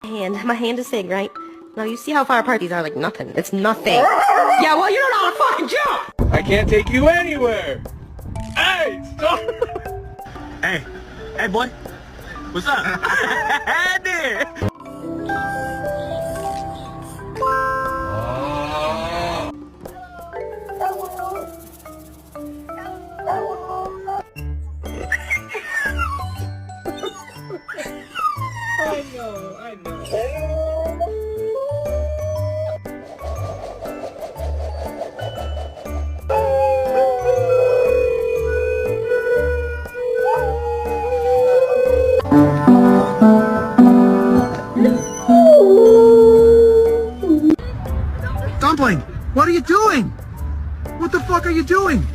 My hand is big, right? Now you see how far apart these are, like nothing. It's nothing. Yeah, well, you don't know how to fucking jump! I can't take you anywhere! Hey, stop! Hey boy, what's up? There. I know. Dumpling, what are you doing? What the fuck are you doing?